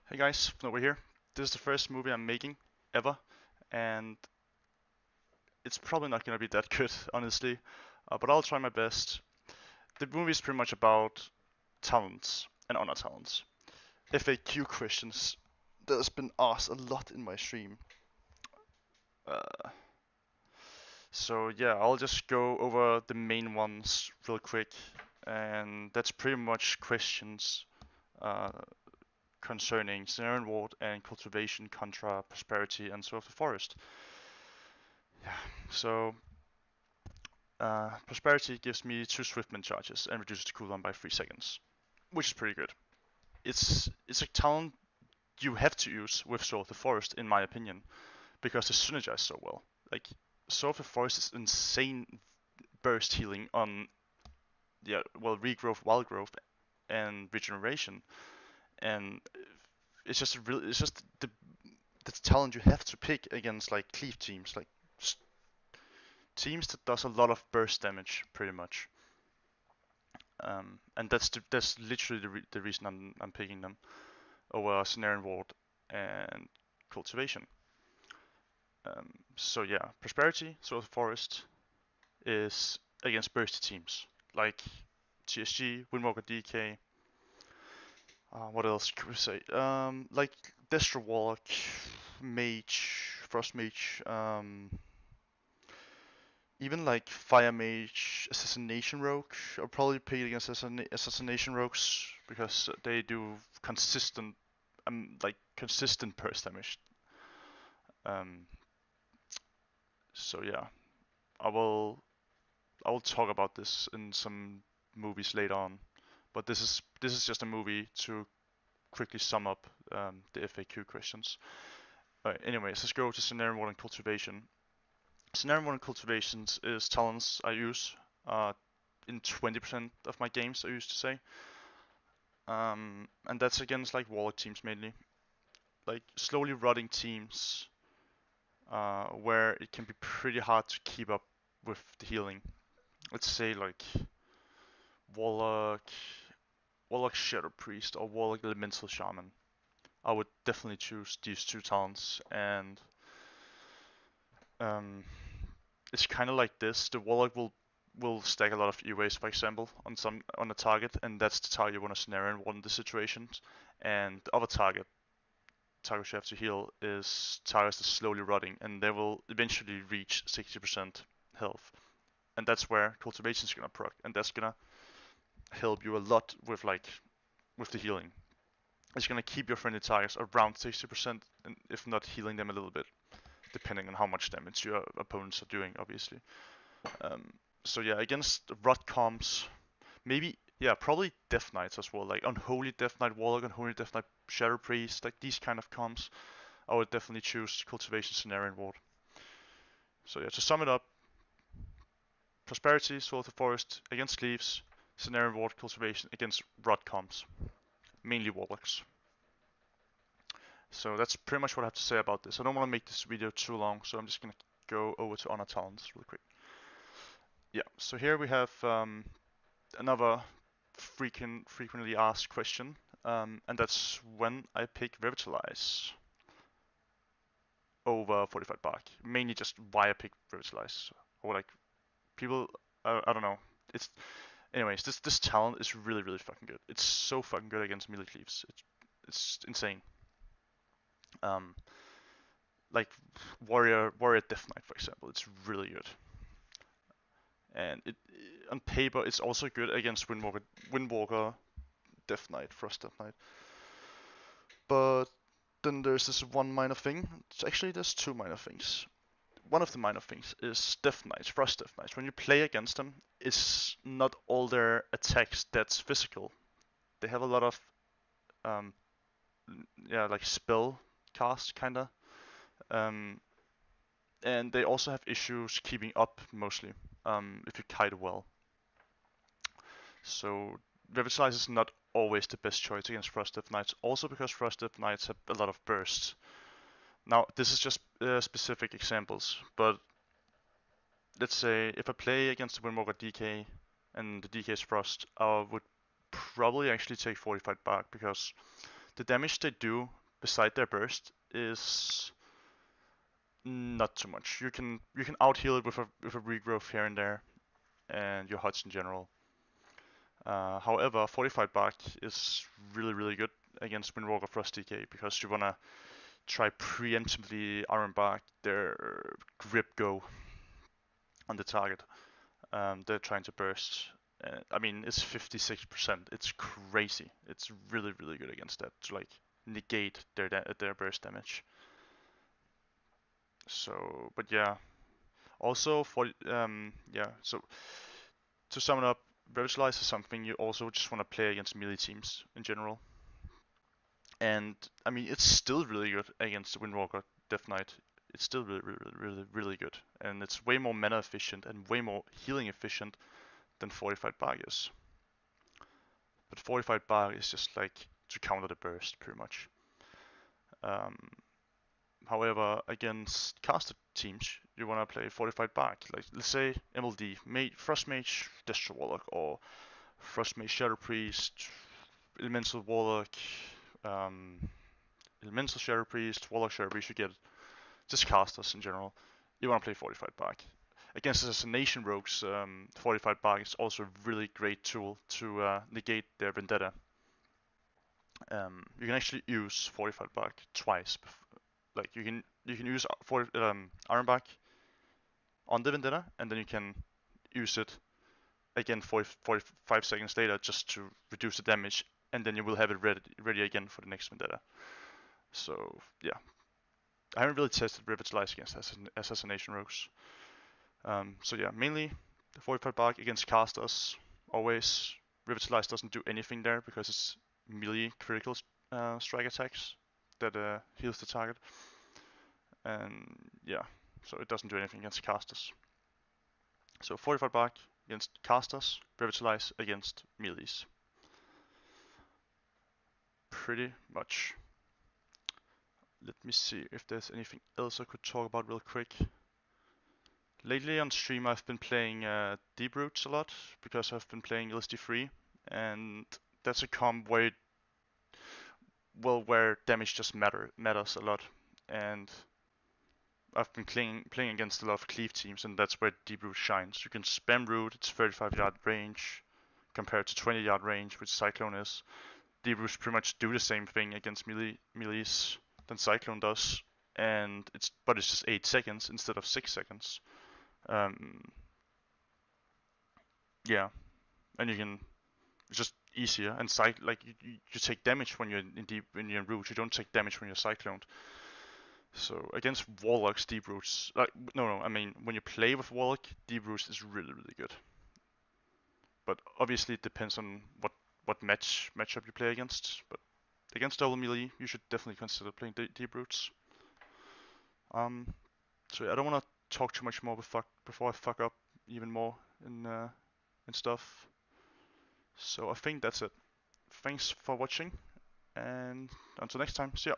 Hey guys, Nova here. This is the first movie I'm making ever, and it's probably not gonna be that good, honestly, but I'll try my best. The movie is pretty much about talents and honor talents. FAQ questions that has been asked a lot in my stream. Uh, so yeah, I'll just go over the main ones real quick, and that's pretty much questions uh, concerning scenario reward and cultivation contra prosperity and so of the forest. Yeah, so Prosperity gives me 2 Swiftman charges and reduces the cooldown by 3 seconds, which is pretty good. It's a talent you have to use with Soul of the Forest, in my opinion, because they synergize so well. Like, Soul of the Forest is insane burst healing on, yeah, well, regrowth, wild growth, and regeneration, and it's just the talent you have to pick against like cleave teams, like teams that does a lot of burst damage, pretty much. And that's literally the reason I'm picking them over Snare and Ward and Cultivation. So yeah, Prosperity, Soul of the Forest, is against bursty teams like TSG, Windwalker DK. What else could we say? Like Destro Warlock, Mage, Frost Mage, even like Fire Mage, Assassination Rogue. I'll probably pick against Assassination Rogues because they do consistent burst damage. Um, so yeah, I will I will talk about this in some movies later on, but this is just a movie to quickly sum up the FAQ questions. Anyways, let's go to Scenario 1 and Cultivation. Scenario 1 and Cultivations is talents I use uh, in 20% of my games, I used to say. And that's against like Warlock teams mainly. Like slowly rotting teams where it can be pretty hard to keep up with the healing. Let's say like Warlock, Warlock Shadow Priest or Warlock Elemental Shaman. I would definitely choose these 2 talents, and um, it's kind of like this. The Warlock will stack a lot of E-waves, for example, on a target, and that's the target you want to snare in one of the situations. And the other target you have to heal is targets that slowly rotting, and they will eventually reach 60% health. And that's where cultivation is gonna proc, and that's gonna help you a lot with the healing. It's gonna keep your friendly targets around 60%, and if not healing them a little bit, depending on how much damage your opponents are doing, obviously. Um, so yeah, against rot comps, maybe probably Death Knights as well, like Unholy Death Knight Warlock, Unholy Death Knight Shadow Priest, like these kind of comps. I would definitely choose Cultivation, Scenario, and Ward. So yeah, to sum it up, Prosperity, Soul of the Forest against Cleaves, Scenario, Ward, Cultivation against rot comps, mainly Warlocks. So that's pretty much what I have to say about this. I don't want to make this video too long, so I'm just gonna go over to honor talents real quick. Yeah, so here we have another frequently asked question, and that's when I pick Revitalize over Fortified Bark. Mainly just why I pick Revitalize, or like people, I don't know. It's anyways. This talent is really fucking good. It's so fucking good against melee cleaves. It's insane. Um, like Warrior Death Knight, for example. It's really good, and it on paper it's also good against Windwalker Death Knight, Frost Death Knight. But then there's this one minor thing. Actually, there's 2 minor things. One of the minor things is Death Knights, Frost Death Knights. When you play against them, it's not all their attacks that's physical. They have a lot of um, like spell cast kinda, um, and they also have issues keeping up mostly if you kite well. So Revitalize is not always the best choice against Frost Death Knights, also because Frost Death Knights have a lot of bursts. Now, this is just specific examples, but let's say if I play against the Windwalker DK and the DK is Frost, I would probably actually take Fortified Bark because the damage they do beside their burst is not too much. You can out heal it with a regrowth here and there, and your huts in general. However, Fortified Bark is really good against Windwalker Frost DK because you wanna try preemptively Iron Bark their grip go on the target. They're trying to burst. I mean, it's 56%. It's crazy. It's really good against that to like negate their burst damage. So, but yeah. Also for yeah. So to sum it up, Revitalize is something you also just want to play against melee teams in general. And I mean, it's still really good against Windwalker Death Knight. It's still really good, and it's way more mana efficient and way more healing efficient than Fortified Bark is. But Fortified Bark is just like to counter the burst, pretty much. Um, However, against caster teams, you want to play Fortified Bark. Like, let's say MLD, Frost Mage, Destro Warlock, or Frost Mage Shadow Priest, Elemental Warlock, um, Elemental Shadow Priest, Warlock Shadow Priest, you get just casters in general. You want to play Fortified Bark. Against Assassination Rogues, Fortified Bark is also a really great tool to negate their Vendetta. You can actually use Fortified Bark twice. Like you can use Iron Bark on the Vendetta, and then you can use it again 45 seconds later just to reduce the damage, and then you will have it ready again for the next Vendetta. So yeah, I haven't really tested Revitalize against Assassination Rogues. So yeah, mainly the Fortified Bark against casters, always. Revitalize doesn't do anything there because it's melee critical strike attacks that heals the target. And yeah, so it doesn't do anything against casters. So Fortified Bark against casters, Revitalize against melees. Pretty much. Let me see if there's anything else I could talk about real quick. Lately on stream I've been playing Deep Roots a lot because I've been playing LSD3, and that's a comp where where damage just matters a lot, and I've been playing against a lot of cleave teams, and that's where Deep Root shines. You can spam root, it's 35-yard range compared to 20-yard range, which Cyclone is. Deep Roots pretty much do the same thing against melees than Cyclone does, and it's just 8 seconds instead of 6 seconds. Yeah, and it's just easier, and you take damage when you're in root. You don't take damage when you're cycloned. So against Warlocks, Deep Roots, I mean when you play with Warlock, Deep Roots is really good. But obviously it depends on what matchup you play against. But against double melee, you should definitely consider playing Deep Roots. So yeah, I don't want to talk too much more before I fuck up even more in stuff. So I think that's it. Thanks for watching, and until next time, see ya.